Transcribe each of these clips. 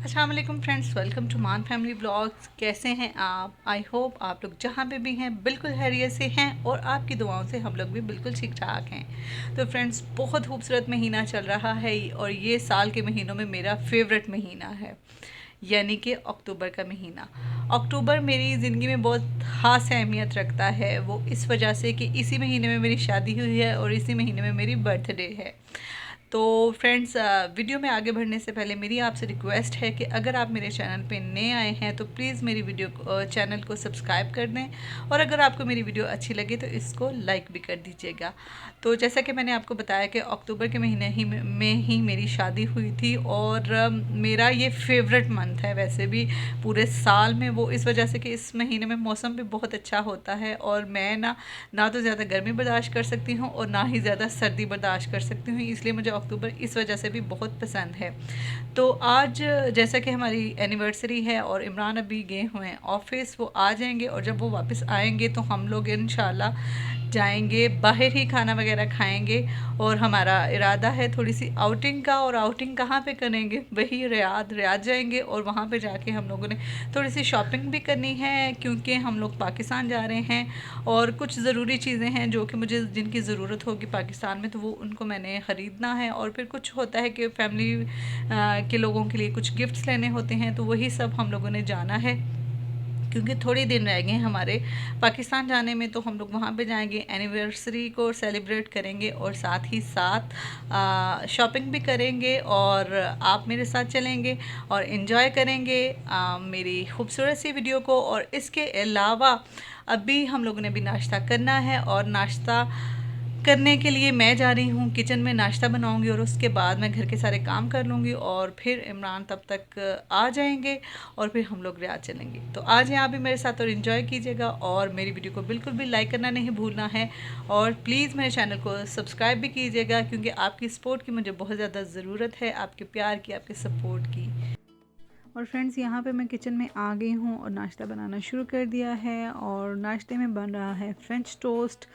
अस्सलाम वालेकुम friends, welcome to मान फैमिली ब्लॉग्स। कैसे हैं आप? आई होप आप लोग जहाँ पे भी हैं बिल्कुल खैरियत से हैं और आपकी दुआओं से हम लोग भी बिल्कुल ठीक ठाक हैं। तो फ्रेंड्स, बहुत खूबसूरत महीना चल रहा है और ये साल के महीनों में मेरा फेवरेट महीना है, यानी कि अक्टूबर का महीना। अक्टूबर मेरी ज़िंदगी में बहुत ख़ास अहमियत रखता है, वो इस वजह से कि इसी महीने में मेरी शादी हुई है और इसी महीने में मेरी बर्थडे है। तो फ्रेंड्स, वीडियो में आगे बढ़ने से पहले मेरी आपसे रिक्वेस्ट है कि अगर आप मेरे चैनल पे नए आए हैं तो प्लीज़ मेरी चैनल को सब्सक्राइब कर दें और अगर आपको मेरी वीडियो अच्छी लगे तो इसको लाइक भी कर दीजिएगा। तो जैसा कि मैंने आपको बताया कि अक्टूबर के महीने में ही मेरी शादी हुई थी और मेरा ये फेवरेट मंथ है वैसे भी पूरे साल में, वो इस वजह से कि इस महीने में मौसम भी बहुत अच्छा होता है और मैं ना तो ज़्यादा गर्मी बर्दाश्त कर सकती हूँ और ना ही ज़्यादा सर्दी बर्दाश्त कर सकती हूँ, इसलिए मुझे अक्टूबर इस वजह से भी बहुत पसंद है। तो आज जैसा कि हमारी एनिवर्सरी है और इमरान अभी गए हुए हैं ऑफिस, वो आ जाएंगे और जब वो वापस आएंगे तो हम लोग इंशाल्लाह जाएंगे, बाहर ही खाना वगैरह खाएंगे और हमारा इरादा है थोड़ी सी आउटिंग का। और आउटिंग कहाँ पे करेंगे? वही रियाद जाएंगे और वहाँ पे जाके हम लोगों ने थोड़ी सी शॉपिंग भी करनी है क्योंकि हम लोग पाकिस्तान जा रहे हैं और कुछ ज़रूरी चीज़ें हैं जो कि मुझे जिनकी ज़रूरत होगी पाकिस्तान में, तो वो उनको मैंने ख़रीदना है। और फिर कुछ होता है कि फैमिली के लोगों के लिए कुछ गिफ्ट्स लेने होते हैं, तो वही सब हम लोगों ने जाना है क्योंकि थोड़े दिन रह गए हमारे पाकिस्तान जाने में। तो हम लोग वहाँ पे जाएंगे, एनिवर्सरी को सेलिब्रेट करेंगे और साथ ही साथ शॉपिंग भी करेंगे और आप मेरे साथ चलेंगे और इन्जॉय करेंगे मेरी खूबसूरत सी वीडियो को। और इसके अलावा अभी हम लोगों ने भी नाश्ता करना है और नाश्ता करने के लिए मैं जा रही हूँ किचन में, नाश्ता बनाऊंगी और उसके बाद मैं घर के सारे काम कर लूँगी और फिर इमरान तब तक आ जाएंगे और फिर हम लोग रियाद चलेंगे। तो आज यहाँ भी मेरे साथ और इन्जॉय कीजिएगा और मेरी वीडियो को बिल्कुल भी लाइक करना नहीं भूलना है और प्लीज़ मेरे चैनल को सब्सक्राइब भी कीजिएगा क्योंकि आपकी सपोर्ट की मुझे बहुत ज़्यादा ज़रूरत है, आपके प्यार की, आपके सपोर्ट की। और फ्रेंड्स, यहाँ पे मैं किचन में आ गई हूँ और नाश्ता बनाना शुरू कर दिया है और नाश्ते में बन रहा है फ्रेंच टोस्ट।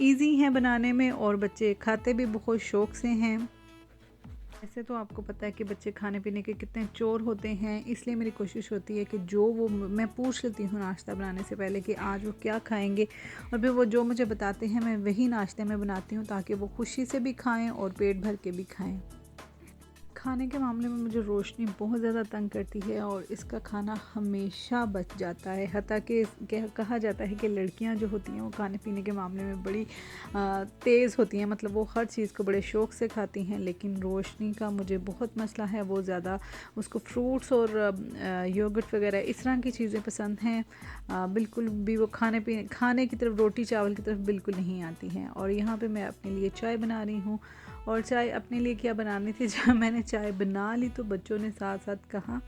इजी है बनाने में और बच्चे खाते भी बहुत शौक़ से हैं। ऐसे तो आपको पता है कि बच्चे खाने पीने के कितने चोर होते हैं, इसलिए मेरी कोशिश होती है कि जो वो मैं पूछ लेती हूँ नाश्ता बनाने से पहले कि आज वो क्या खाएंगे और फिर वो जो मुझे बताते हैं मैं वही नाश्ते में बनाती हूँ ताकि वो खुशी से भी खाएँ और पेट भर के भी खाएँ। खाने के मामले में मुझे रोशनी बहुत ज़्यादा तंग करती है और इसका खाना हमेशा बच जाता है। हत्ता कि कहा जाता है कि लड़कियां जो होती हैं वो खाने पीने के मामले में बड़ी तेज़ होती हैं, मतलब वो हर चीज़ को बड़े शौक़ से खाती हैं। लेकिन रोशनी का मुझे बहुत मसला है, वो ज़्यादा उसको फ्रूट्स और योगर्ट वगैरह इस तरह की चीज़ें पसंद हैं। बिल्कुल भी वो खाने की तरफ, रोटी चावल की तरफ बिल्कुल नहीं आती हैं। और यहाँ पर मैं अपने लिए चाय बना रही हूँ और चाय अपने लिए क्या बनानी थी, जब मैंने चाय बना ली तो बच्चों ने साथ साथ कहा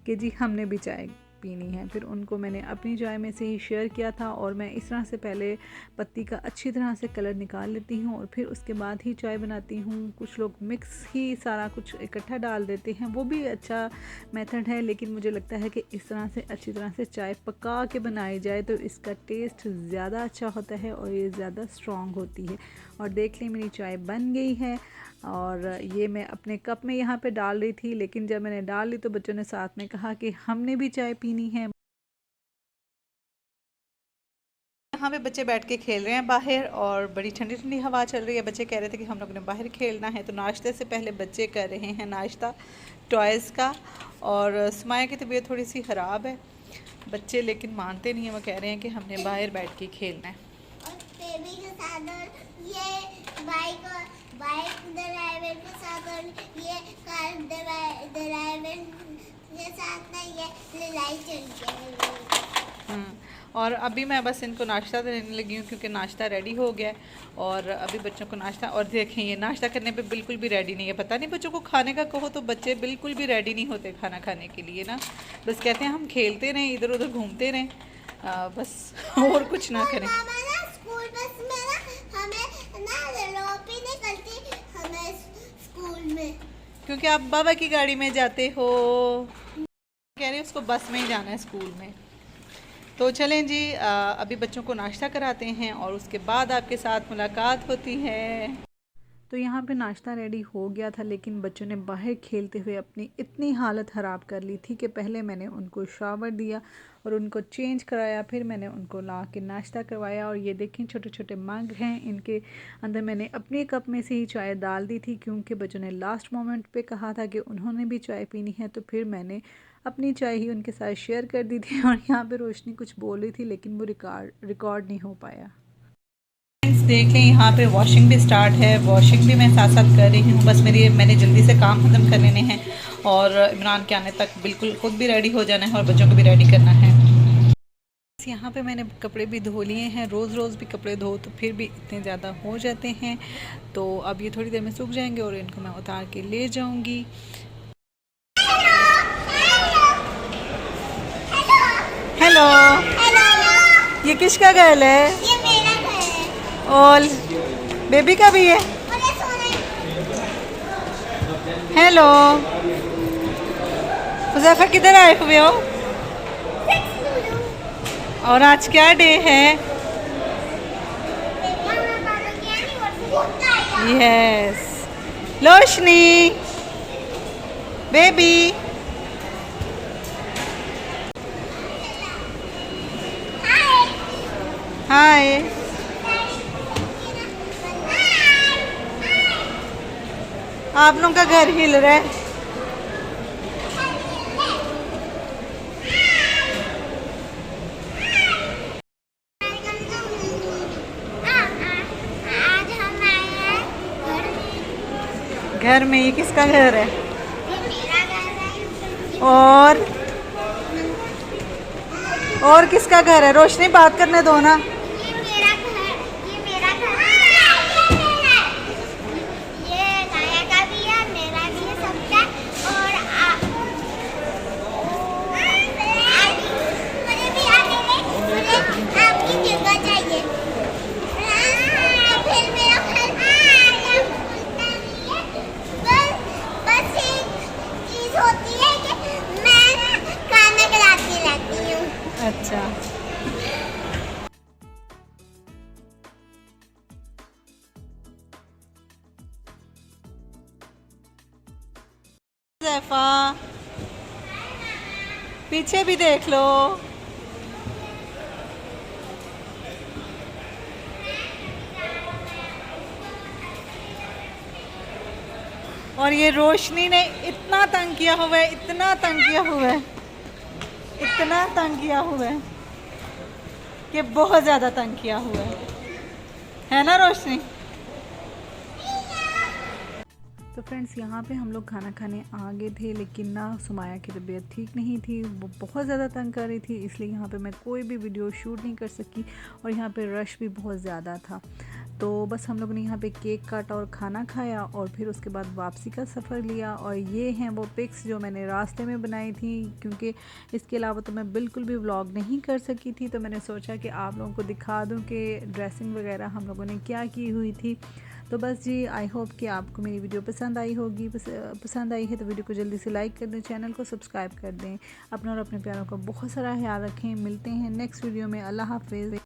कि जी हमने भी चाय पीनी है। फिर उनको मैंने अपनी चाय में से ही शेयर किया था और मैं इस तरह से पहले पत्ती का अच्छी तरह से कलर निकाल लेती हूँ और फिर उसके बाद ही चाय बनाती हूँ। कुछ लोग मिक्स ही सारा कुछ इकट्ठा डाल देते हैं, वो भी अच्छा मेथड है, लेकिन मुझे लगता है कि इस तरह से अच्छी तरह से चाय पका के बनाई जाए तो इसका टेस्ट ज़्यादा अच्छा होता है और ये ज़्यादा स्ट्रॉन्ग होती है। और देख लें मेरी चाय बन गई है और ये मैं अपने कप में यहाँ पे डाल रही थी, लेकिन जब मैंने डाल ली तो बच्चों ने साथ में कहा कि हमने भी चाय पीनी है। यहाँ पे बच्चे बैठ के खेल रहे हैं बाहर और बड़ी ठंडी ठंडी हवा चल रही है। बच्चे कह रहे थे कि हम लोग ने बाहर खेलना है, तो नाश्ते से पहले बच्चे कर रहे हैं नाश्ता टॉयज़ का। और सुमाया की तबीयत थोड़ी सी ख़राब है बच्चे, लेकिन मानते नहीं हैं, वो कह रहे हैं कि हमने बाहर बैठ के खेलना है। बेबी के साथ और ये बाइक ड्राइवर के साथ और ये कार ड्राइवर के साथ ना ये लड़ाई चल रही है। और अभी मैं बस इनको नाश्ता देने लगी हूँ क्योंकि नाश्ता रेडी हो गया और अभी बच्चों को नाश्ता। और देखें ये नाश्ता करने पे बिल्कुल भी रेडी नहीं है। पता नहीं बच्चों को खाने का कहो तो बच्चे बिल्कुल भी रेडी नहीं होते खाना खाने के लिए ना, बस कहते हैं हम खेलते रहें, इधर उधर घूमते रहें, बस और कुछ ना करें। स्कूल बस में ना हमें ना रोपी निकलती हमें स्कूल में, क्योंकि आप बाबा की गाड़ी में जाते हो, कह रहे उसको बस में ही जाना है स्कूल में। तो चलें जी, अभी बच्चों को नाश्ता कराते हैं और उसके बाद आपके साथ मुलाकात होती है। तो यहाँ पे नाश्ता रेडी हो गया था, लेकिन बच्चों ने बाहर खेलते हुए अपनी इतनी हालत ख़राब कर ली थी कि पहले मैंने उनको शावर दिया और उनको चेंज कराया, फिर मैंने उनको ला के नाश्ता करवाया। और ये देखें छोटे छोटे मग हैं, इनके अंदर मैंने अपने कप में से ही चाय डाल दी थी, क्योंकि बच्चों ने लास्ट मोमेंट पे कहा था कि उन्होंने भी चाय पीनी है, तो फिर मैंने अपनी चाय ही उनके साथ शेयर कर दी थी। और यहाँ पे रोशनी कुछ बोल रही थी, लेकिन वो रिकॉर्ड नहीं हो पाया। फ्रेंड्स देख लें, यहाँ पे वॉशिंग भी स्टार्ट है, वॉशिंग भी मैं साथ साथ कर रही हूँ। बस मैंने जल्दी से काम ख़त्म कर लेने हैं और इमरान के आने तक बिल्कुल खुद भी रेडी हो जाना है और बच्चों को भी रेडी करना है। यहाँ पे मैंने कपड़े भी धो लिए हैं। रोज़ रोज़ भी कपड़े धो तो फिर भी इतने ज़्यादा हो जाते हैं, तो अब ये थोड़ी देर में सूख जाएंगे और इनको मैं उतार के ले जाऊँगी। हेलो, ये किसका घर है? ये मेरा घर है। और बेबी का भी है। हेलो, हुज़ैफा किधर आए हुए हो? और आज क्या डे है? यस, रोशनी बेबी, हाय। आप लोगों का घर हिल रहा है। आज हम आए हैं घर में ये किसका घर है? ये मेरा घर है। और किसका घर है? रोशनी बात करने दो ना। ये मेरा घर है। ये गाया का भी है, मेरा भी है, सबका। और मुझे भी आने में मुझे आपकी जगह चाहिए। फिर मेरा घर बस एक चीज होती है कि मैं खाना खिलाती रहती हूँ। अच्छा, हुज़ैफा पीछे भी देख लो। और ये रोशनी ने इतना तंग किया हुआ है, इतना तंग किया हुआ है, इतना तंग किया हुआ है कि बहुत ज़्यादा तंग किया हुआ है ना रोशनी? तो फ्रेंड्स यहाँ पे हम लोग खाना खाने आ गए थे, लेकिन ना सुमाया की तबीयत ठीक नहीं थी, वो बहुत ज़्यादा तंग कर रही थी, इसलिए यहाँ पे मैं कोई भी वीडियो शूट नहीं कर सकी। और यहाँ पे रश भी बहुत ज़्यादा था, तो बस हम लोग ने यहाँ पे केक काटा और खाना खाया और फिर उसके बाद वापसी का सफ़र लिया। और ये हैं वो पिक्स जो मैंने रास्ते में बनाई थी, क्योंकि इसके अलावा तो मैं बिल्कुल भी व्लॉग नहीं कर सकी थी, तो मैंने सोचा कि आप लोगों को दिखा दूँ कि ड्रेसिंग वगैरह हम लोगों ने क्या की हुई थी। तो बस जी, आई होप कि आपको मेरी वीडियो पसंद आई होगी। पसंद आई है तो वीडियो को जल्दी से लाइक कर दें, चैनल को सब्सक्राइब कर दें। अपना और अपने प्यारों का बहुत सारा ख्याल रखें। मिलते हैं नेक्स्ट वीडियो में। अल्लाह हाफिज़।